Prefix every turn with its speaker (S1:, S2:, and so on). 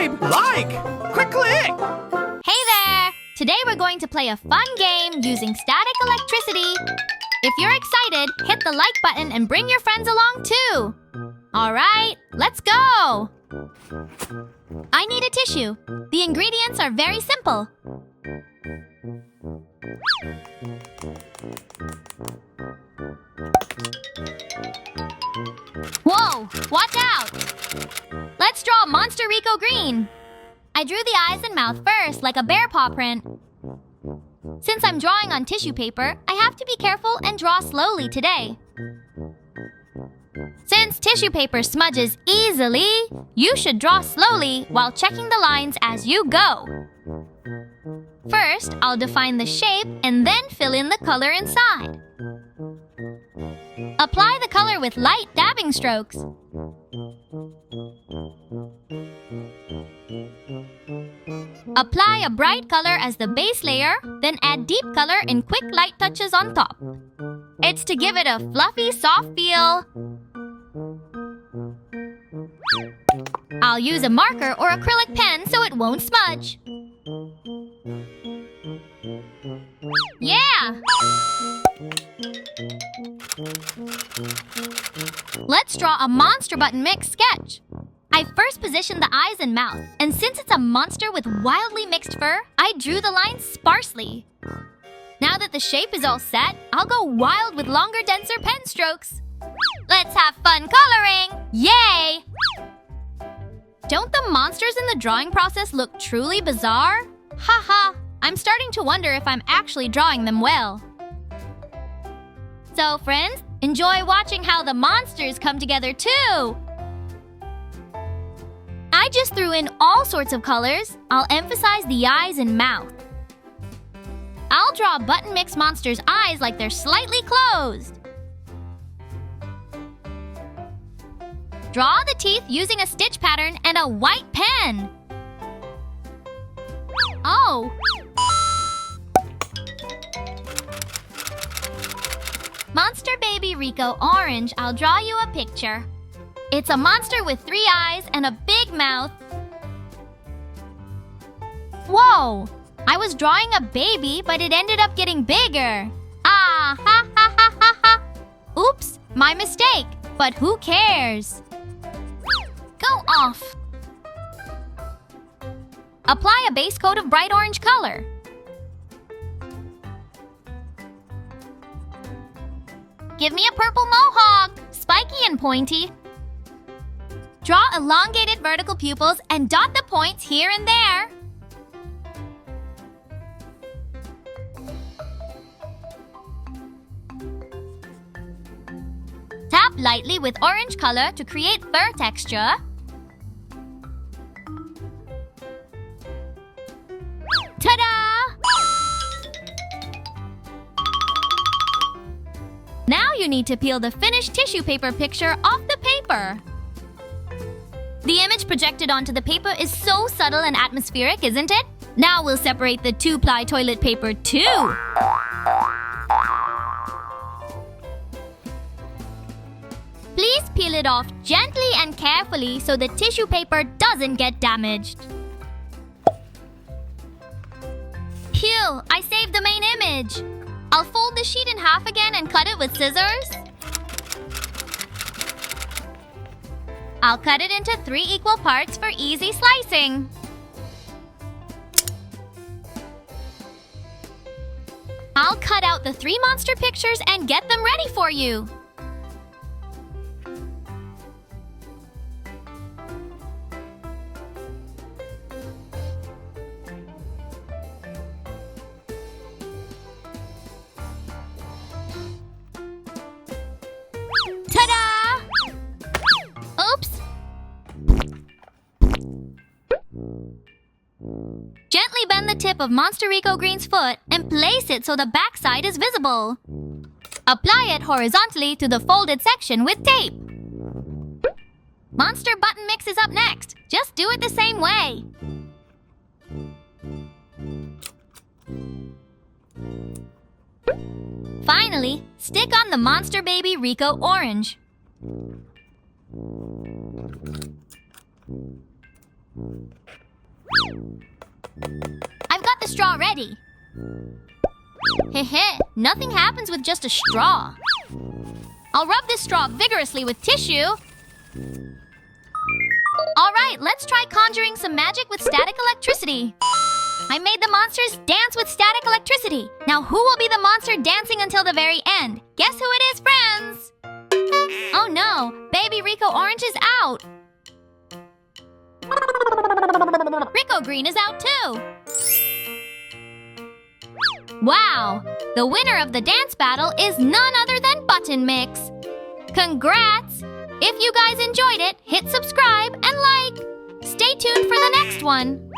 S1: subscribe, like, click!
S2: Hey there! Today we're going to play a fun game using static electricity. If you're excited, hit the like button and bring your friends along too. Alright, let's go! I need a tissue. The ingredients are very simple. Whoa! Watch out! Let's draw Monster Rico green. I drew the eyes and mouth first, like a bear paw print. Since I'm drawing on tissue paper, I have to be careful and draw slowly today. Since tissue paper smudges easily, you should draw slowly while checking the lines as you go. First, I'll define the shape and then fill in the color inside. Apply the color with light dabbing strokes. Apply a bright color as the base layer, then add deep color in quick light touches on top. It's to give it a fluffy, soft feel. I'll use a marker or acrylic pen so it won't smudge. Yeah! Let's draw a monster button mix sketch. I first positioned the eyes and mouth, and since it's a monster with wildly mixed fur, I drew the lines sparsely. Now that the shape is all set, I'll go wild with longer, denser pen strokes. Let's have fun coloring! Yay! Don't the monsters in the drawing process look truly bizarre? Haha, I'm starting to wonder if I'm actually drawing them well. So friends, enjoy watching how the monsters come together too! I just threw in all sorts of colors. I'll emphasize the eyes and mouth. I'll draw a button mix monster's eyes like they're slightly closed. Draw the teeth using a stitch pattern and a white pen. Oh! Monster Baby Rico Orange, I'll draw you a picture. It's a monster with 3 eyes and a big mouth. Whoa! I was drawing a baby, but it ended up getting bigger. Ah, ha, ha, ha, ha, ha. Oops, my mistake. But who cares? Go off. Apply a base coat of bright orange color. Give me a purple mohawk, spiky and pointy. Draw elongated vertical pupils and dot the points here and there. Tap lightly with orange color to create fur texture. Ta-da! Now you need to peel the finished tissue paper picture off the paper. The image projected onto the paper is so subtle and atmospheric, isn't it? Now we'll separate the 2-ply toilet paper too. Please peel it off gently and carefully so the tissue paper doesn't get damaged. Phew, I saved the main image. I'll fold the sheet in half again and cut it with scissors. I'll cut it into 3 equal parts for easy slicing. I'll cut out the 3 monster pictures and get them ready for you. Ta-da! Oops! Gently bend the tip of Monster Rico Green's foot and place it so the backside is visible. Apply it horizontally to the folded section with tape. Monster Button Mix is up next. Just do it the same way. Finally, stick on the Monster Baby Rico Orange. I've got the straw ready. Heh, nothing happens with just a straw. I'll rub this straw vigorously with tissue. Alright, let's try conjuring some magic with static electricity. I made the monsters dance with static electricity. Now who will be the monster dancing until the very end? Guess who it is, friends? Oh no, baby Rico Orange is out. Rico Green is out too. Wow, the winner of the dance battle is none other than Button Mix. Congrats! If you guys enjoyed it, hit subscribe and like. Stay tuned for the next one.